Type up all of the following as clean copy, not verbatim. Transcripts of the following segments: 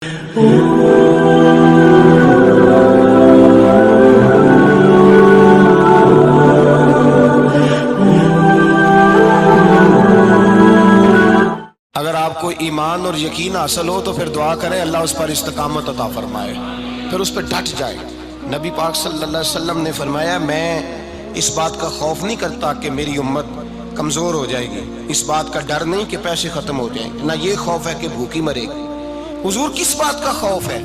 اگر آپ کو ایمان اور یقین حاصل ہو تو پھر دعا کریں اللہ اس پر استقامت عطا فرمائے، پھر اس پہ ڈٹ جائے۔ نبی پاک صلی اللہ علیہ وسلم نے فرمایا میں اس بات کا خوف نہیں کرتا کہ میری امت کمزور ہو جائے گی، اس بات کا ڈر نہیں کہ پیسے ختم ہو جائیں گے، نہ یہ خوف ہے کہ بھوکی مرے گی۔ حضور کس بات کا خوف ہے؟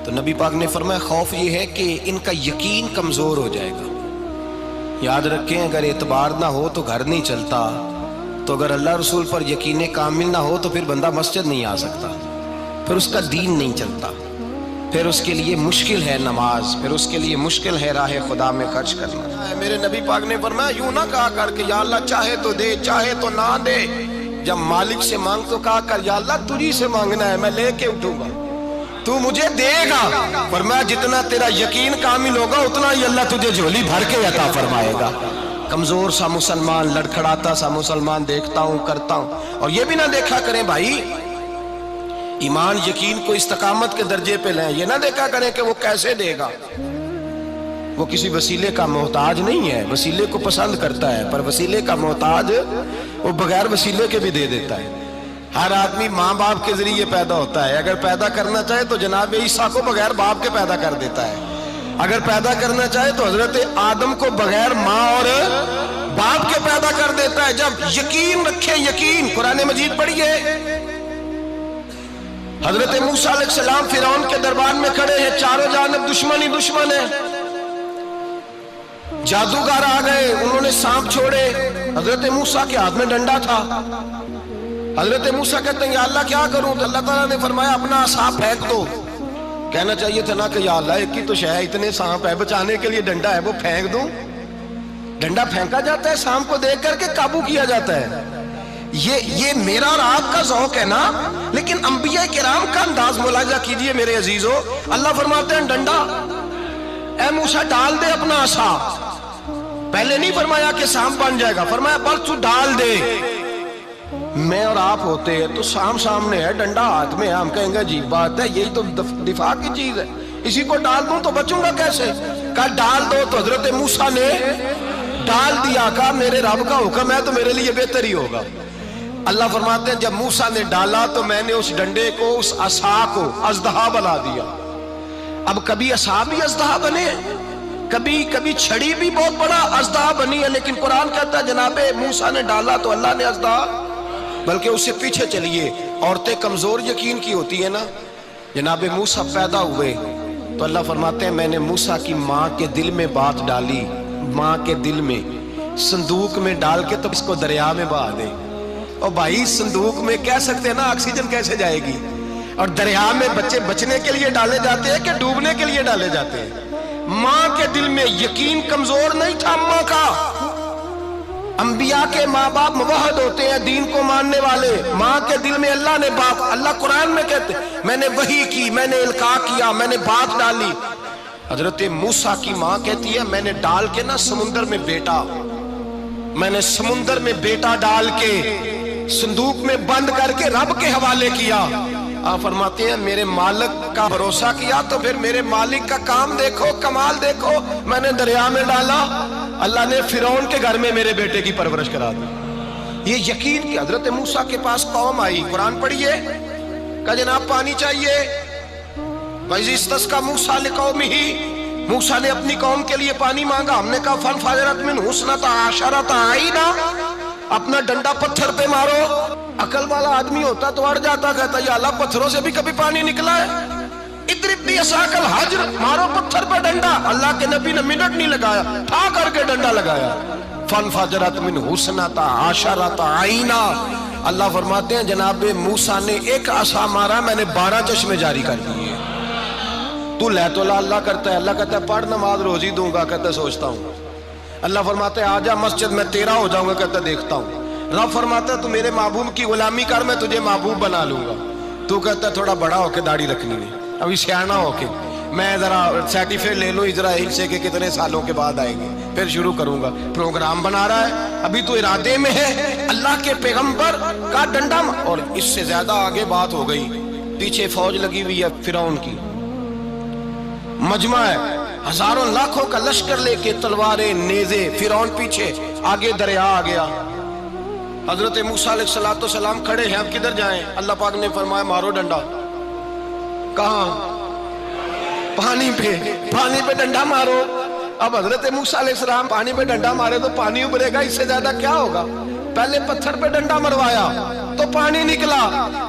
تو نبی پاک نے فرمایا خوف یہ ہے کہ ان کا یقین کمزور ہو جائے گا۔ یاد رکھیں اگر اعتبار نہ ہو تو گھر نہیں چلتا، تو اگر اللہ رسول پر یقین کامل نہ ہو تو پھر بندہ مسجد نہیں آ سکتا، پھر اس کا دین نہیں چلتا، پھر اس کے لیے مشکل ہے نماز، پھر اس کے لیے مشکل ہے راہ خدا میں خرچ کرنا۔ میرے نبی پاک نے فرمایا یوں نہ کہا کر کہ یا اللہ چاہے تو دے چاہے تو نہ دے، جب مالک سے مانگ تو کہا کر یا اللہ تجھی سے مانگنا ہے، میں لے کے اٹھوں گا، تو مجھے دے گا۔ فرمایا جتنا تیرا یقین کامل ہوگا اتنا ہی اللہ تجھے جھولی بھر کے عطا فرمائے گا۔ کمزور سا مسلمان، لڑکھڑاتا سا مسلمان دیکھتا ہوں کرتا ہوں، اور یہ بھی نہ دیکھا کریں بھائی ایمان یقین کو استقامت کے درجے پہ لیں، یہ نہ دیکھا کریں کہ وہ کیسے دے گا، وہ کسی وسیلے کا محتاج نہیں ہے، وسیلے کو پسند کرتا ہے، پر وسیلے کا محتاج وہ بغیر وسیلے کے بھی دے دیتا ہے۔ ہر آدمی ماں باپ کے ذریعے پیدا ہوتا ہے، اگر پیدا کرنا چاہے تو جناب عیسیٰ کو بغیر باپ کے پیدا کر دیتا ہے، اگر پیدا کرنا چاہے تو حضرت آدم کو بغیر ماں اور باپ کے پیدا کر دیتا ہے۔ جب یقین رکھیں، یقین قرآن مجید پڑھیے، حضرت موسیٰ علیہ السلام فرعون کے دربار میں کھڑے ہیں، چاروں جانب دشمن ہی دشمن ہے، جادوگر آ گئے، انہوں نے سانپ چھوڑے، حضرت موسیٰ کے ہاتھ میں ڈنڈا تھا۔ حضرت موسیٰ کہتے ہیں یا اللہ کیا کروں؟ تو اللہ تعالیٰ نے فرمایا اپنا عصا پھینک دو۔ کہنا چاہیے تھا نا کہ یا اللہ ایک ہی تو شے ہے، اتنے سانپ ہے، بچانے کے لیے ڈنڈا ہے وہ پھینک دوں؟ ڈنڈا پھینکا جاتا ہے، سانپ کو دیکھ کر کے قابو کیا جاتا ہے۔ یہ میرا اور آپ کا ذوق ہے نا، لیکن انبیاء کرام کا انداز ملاحظہ کیجئے میرے عزیزو۔ اللہ فرماتے ہیں ڈنڈا، اے موسیٰ ڈال دے اپنا عصا۔ پہلے نہیں فرمایا کہ سانپ بن جائے گا، فرمایا بس تو ڈال دے۔ میں اور آپ ہوتے ہیں تو سام سامنے ہے، ڈنڈا ہاتھ میں ہے، ہم کہیں گے عجیب بات ہے، یہی تو دفاع کی چیز ہے، اسی کو ڈال دوں تو بچوں گا کیسے؟ کہا ڈال دو، تو حضرت موسیٰ نے ڈال دیا، کہا میرے رب کا حکم ہے تو میرے لیے بہتر ہی ہوگا۔ اللہ فرماتے ہیں جب موسیٰ نے ڈالا تو میں نے اس ڈنڈے کو، اس عصا کو اژدہا بنا دیا۔ اب کبھی عصا بھی اژدہا بنے، کبھی چھڑی بھی بہت بڑا اژدہا بنی ہے، لیکن قرآن کہتا ہے جناب موسیٰ نے ڈالا تو اللہ نے اژدہا، بلکہ اس سے پیچھے چلیے، عورتیں کمزور یقین کی ہوتی ہیں نا۔ جناب موسیٰ پیدا ہوئے تو اللہ فرماتے ہیں میں نے موسیٰ کی ماں کے دل میں بات ڈالی، ماں کے دل میں صندوق میں ڈال کے تو اس کو دریا میں بہا دے۔ اور بھائی صندوق میں کہہ سکتے ہیں نا آکسیجن کیسے جائے گی، اور دریا میں بچے بچنے کے لیے ڈالے جاتے ہیں کہ ڈوبنے کے لیے ڈالے جاتے ہیں؟ ماں کے دل میں یقین کمزور نہیں تھا ماں کا۔ انبیاء کے ماں باپ موحد ہوتے ہیں، دین کو ماننے والے، ماں کے دل میں اللہ نے بات، اللہ قرآن میں کہتے ہیں میں نے وحی کی، میں نے القاء کیا، میں نے بات ڈالی۔ حضرت موسیٰ کی ماں کہتی ہے میں نے ڈال کے نا سمندر میں بیٹا، میں نے سمندر میں بیٹا ڈال کے صندوق میں بند کر کے رب کے حوالے کیا۔ آپ فرماتے ہیں میرے مالک کا بھروسہ کیا تو پھر میرے مالک کا کام دیکھو، کمال دیکھو، میں نے دریا میں ڈالا، اللہ نے فرعون کے گھر میں میرے بیٹے کی پرورش کرا دی۔ یہ یقین کہ حضرت موسیٰ کے پاس قوم آئی، قرآن پڑھیے، کہا جناب پانی چاہیے، وَإِذِ اسْتَسْقَىٰ مُوسَىٰ لِقَوْمِهِ، موسیٰ نے اپنی قوم کے لیے پانی مانگا، ہم نے کہا فَانْفَجَرَتْ مِنْهُ اثْنَتَا عَشَرَةَ عَيْنًا، اپنا ڈنڈا پتھر پہ مارو۔ عقل والا آدمی ہوتا تو اڑ جاتا، کہتا یا اللہ پتھروں سے بھی کبھی پانی نکلا ہے؟ اضرب بعصاک الحجر، مارو پتھر پہ ڈنڈا۔ اللہ کے نبی نے منٹ نہیں لگایا، ٹھا کر کے ڈنڈا لگایا، فَانْفَجَرَتْ مِنْهُ اثْنَتَا عَشَرَةَ عَيْنًا۔ اللہ فرماتے ہیں جناب موسیٰ نے ایک عصا مارا، میں نے 12 چشمے جاری کر دیے۔ تو لے تو اللہ کرتا ہے، اللہ کہتا ہے پڑھ نماز روزی دوں گا، کہتا ہے سوچتا ہوں۔ اللہ فرماتا ہے آجا مسجد میں تیرا ہو جاؤں گا، کہتا ہے دیکھتا ہوں۔ رب فرماتا ہے تو میرے محبوب کی غلامی کر، میں تجھے محبوب بنا لوں گا۔ تو کہتا ہے تھوڑا بڑا ہو کے داڑھی رکھنی ہے، ابھی سیانا ہو کے میں ذرا سرٹیفکیٹ لے لوں اسرائیل سے کہ کتنے سالوں کے بعد آئیں گے، پھر شروع کروں گا۔ پروگرام بنا رہا ہے، ابھی تو ارادے میں ہے۔ اللہ کے پیغمبر کا ڈنڈا، اور اس سے زیادہ آگے بات ہو گئی پیچھے فوج لگی ہوئی ہے فرعون کی، مجمع ہے، ہزاروں لاکھوں کا لشکر لے کے، تلواریں نیزے، فرعون پیچھے، آگے دریا آ گیا۔ حضرت موسیٰ علیہ السلام کھڑے ہیں، اب کدھر جائیں؟ اللہ پاک نے فرمایا مارو ڈنڈا۔ کہاں؟ پانی پہ ڈنڈا مارو۔ اب حضرت موسیٰ علیہ السلام پانی پہ ڈنڈا مارے تو پانی ابھرے گا، اس سے زیادہ کیا ہوگا؟ پہلے پتھر پہ ڈنڈا مروایا تو پانی نکلا،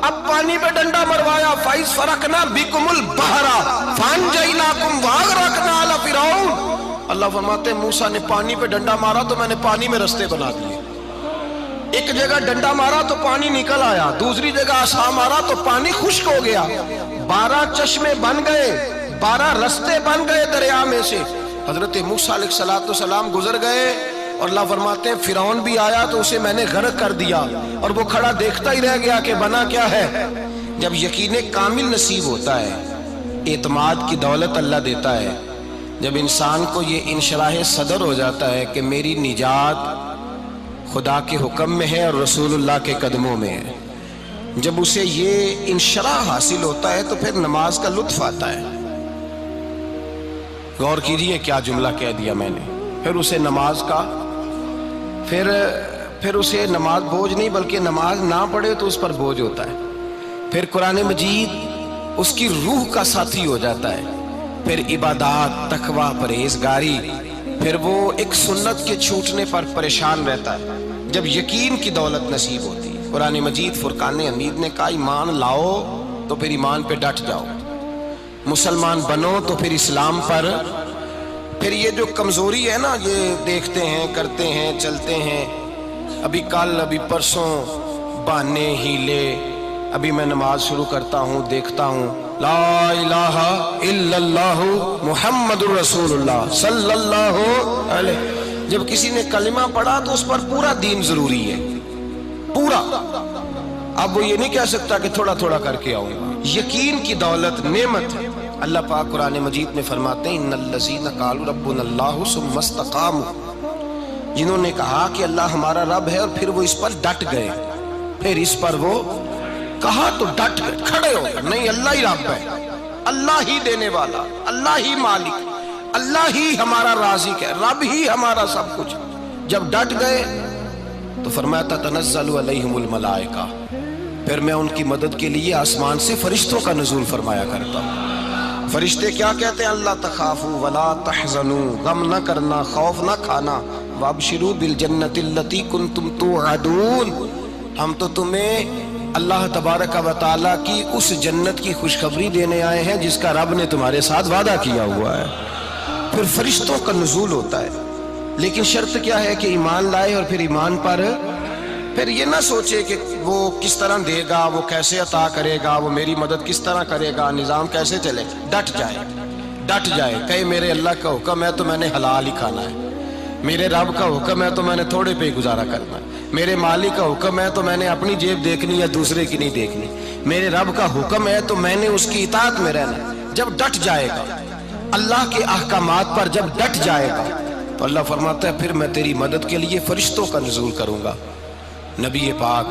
اب پانی پہ ڈنڈا مروایا، فَإِذْ فَرَقْنَا بِكُمُ الْبَحْرَ فَأَنْجَيْنَاكُمْ وَأَغْرَقْنَا آلَ فِرْعَوْنَ۔ اللہ فرماتے ہیں موسیٰ نے پانی پہ ڈنڈا مارا تو میں نے پانی میں رستے بنا دیے۔ ایک جگہ ڈنڈا مارا تو پانی نکل آیا، دوسری جگہ عصا مارا تو پانی خشک ہو گیا، 12 چشمے بن گئے، 12 رستے بن گئے دریا میں سے۔ حضرت موسیٰ علیہ السلام گزر گئے اور اللہ فرماتے ہیں فرعون بھی آیا تو اسے میں نے غرق کر دیا، اور وہ کھڑا دیکھتا ہی رہ گیا کہ بنا کیا ہے۔ جب یقین کامل نصیب ہوتا ہے، اعتماد کی دولت اللہ دیتا ہے، جب انسان کو یہ انشراح صدر ہو جاتا ہے کہ میری نجات خدا کے حکم میں ہے اور رسول اللہ کے قدموں میں ہے، جب اسے یہ انشراح حاصل ہوتا ہے تو پھر نماز کا لطف آتا ہے۔ غور کیجئے کیا جملہ کہہ دیا میں نے، پھر اسے نماز کا پھر اسے نماز بوجھ نہیں بلکہ نماز نہ پڑھے تو اس پر بوجھ ہوتا ہے، پھر قرآن مجید اس کی روح کا ساتھی ہو جاتا ہے، پھر عبادات، تقوی، پرہیزگاری، پھر وہ ایک سنت کے چھوٹنے پر پریشان رہتا ہے جب یقین کی دولت نصیب ہوتی ہے۔ قرآن مجید فرقان حمید نے کہا ایمان لاؤ تو پھر ایمان پہ ڈٹ جاؤ، مسلمان بنو تو پھر اسلام پر۔ پھر یہ جو کمزوری ہے نا، یہ دیکھتے ہیں، کرتے ہیں، چلتے ہیں، ابھی کل ابھی پرسوں، بہانے ہیلے، ابھی میں نماز شروع کرتا ہوں، دیکھتا ہوں لا الہ الا اللہ محمد الرسول اللہ صلی اللہ علیہ۔ جب کسی نے کلمہ پڑھا تو اس پر پورا دین ضروری ہے، پورا۔ اب وہ یہ نہیں کہہ سکتا کہ تھوڑا تھوڑا کر کے آؤں گا۔ یقین کی دولت نعمت ہے۔ اللہ پاک قرآن مجید میں فرماتے ہیں ان الذین قالوا ربنا اللہ ثم استقاموا، جنہوں نے کہا کہ اللہ ہمارا رب ہے اور پھر وہ اس پر ڈٹ گئے، پھر اس پر وہ کہا تو ڈٹ گئے، کھڑے ہو گئے، نہیں اللہ ہی رب ہے، اللہ ہی دینے والا، اللہ ہی مالک، اللہ ہی ہمارا رازق ہے، رب ہی ہمارا سب کچھ۔ جب ڈٹ گئے تو فرمایا تتنزل علیہم الملائکہ، پھر میں ان کی مدد کے لیے آسمان سے فرشتوں کا نزول فرمایا کرتا ہوں۔ فرشتے کیا کہتے ہیں؟ اللہ تخافوا ولا تحزنوا، غم نہ کرنا، خوف نہ کھانا، وابشروا بالجنۃ التی کنتم توعدون، ہم تو تمہیں اللہ تبارک و تعالیٰ کی اس جنت کی خوشخبری دینے آئے ہیں جس کا رب نے تمہارے ساتھ وعدہ کیا ہوا ہے۔ پھر فرشتوں کا نزول ہوتا ہے، لیکن شرط کیا ہے کہ ایمان لائے، اور پھر ایمان پر پھر یہ نہ سوچے کہ وہ کس طرح دے گا، وہ کیسے عطا کرے گا، وہ میری مدد کس طرح کرے گا، نظام کیسے چلے، ڈٹ جائے، کہے میرے اللہ کا حکم ہے تو میں نے حلال ہی کھانا ہے، میرے رب کا حکم ہے تو میں نے تھوڑے پہ گزارا کرنا ہے، میرے مالک کا حکم ہے تو میں نے اپنی جیب دیکھنی ہے، دوسرے کی نہیں دیکھنی، میرے رب کا حکم ہے تو میں نے اس کی اطاعت میں رہنا ہے۔ جب ڈٹ جائے گا اللہ کے احکامات پر، جب ڈٹ جائے گا تو اللہ فرماتا ہے پھر میں تیری مدد کے لیے فرشتوں کا نزول کروں گا۔ نبی پاک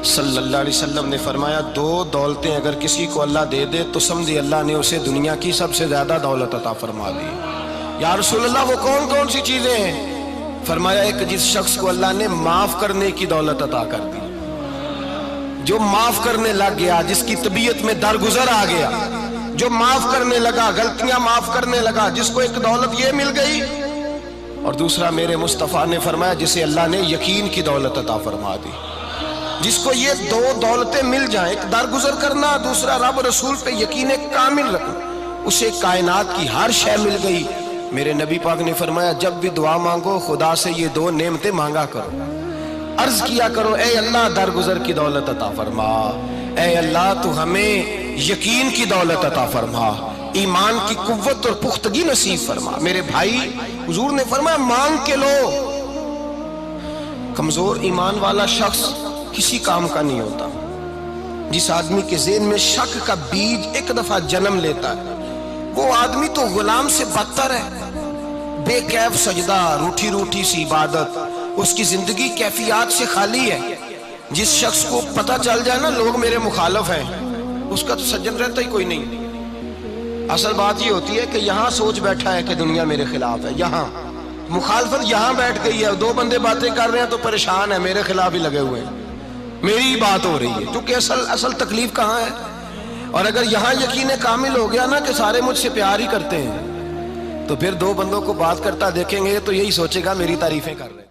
صلی اللہ علیہ وسلم نے فرمایا 2 دولتیں اگر کسی کو اللہ دے دے تو سمجھے اللہ نے اسے دنیا کی سب سے زیادہ دولت عطا فرما دی۔ یا رسول اللہ وہ کون کون سی چیزیں ہیں؟ فرمایا ایک جس شخص کو اللہ نے معاف کرنے کی دولت عطا کر دی، جو معاف کرنے لگ گیا، جس کی طبیعت میں درگزر آ گیا، جو معاف کرنے لگا، غلطیاں معاف کرنے لگا، جس کو ایک دولت یہ مل گئی، اور دوسرا میرے مصطفیٰ نے فرمایا جسے اللہ نے یقین کی دولت عطا فرما دی۔ جس کو یہ 2 دولتیں مل جائیں، ایک درگزر کرنا، دوسرا رب رسول پہ یقین کامل رکھنا، اسے کائنات کی ہر شے مل گئی۔ میرے نبی پاک نے فرمایا جب بھی دعا مانگو خدا سے یہ 2 نعمتیں مانگا کرو، عرض کیا کرو اے اللہ درگزر کی دولت عطا فرما، اے اللہ تو ہمیں یقین کی دولت عطا فرما، ایمان کی قوت اور پختگی نصیب فرما۔ میرے بھائی حضور نے فرمایا مانگ کے لو۔ کمزور ایمان والا شخص کسی کام کا نہیں ہوتا۔ جس آدمی کے ذہن میں شک کا بیج ایک دفعہ جنم لیتا ہے وہ آدمی تو غلام سے بدتر ہے۔ بے کیف سجدہ، روٹھی روٹھی سی عبادت، اس کی زندگی کیفیات سے خالی ہے۔ جس شخص کو پتہ چل جائے نا لوگ میرے مخالف ہیں، اس کا تو سجن رہتا ہی کوئی نہیں۔ اصل بات یہ ہوتی ہے کہ یہاں سوچ بیٹھا ہے کہ دنیا میرے خلاف ہے، یہاں مخالفت یہاں بیٹھ گئی ہے، دو بندے باتیں کر رہے ہیں تو پریشان ہے، میرے خلاف ہی لگے ہوئے ہیں، میری ہی بات ہو رہی ہے، کیونکہ اصل تکلیف کہاں ہے؟ اور اگر یہاں یقین کامل ہو گیا نا کہ سارے مجھ سے پیار ہی کرتے ہیں، تو پھر دو بندوں کو بات کرتا دیکھیں گے تو یہی سوچے گا میری تعریفیں کر رہے ہیں۔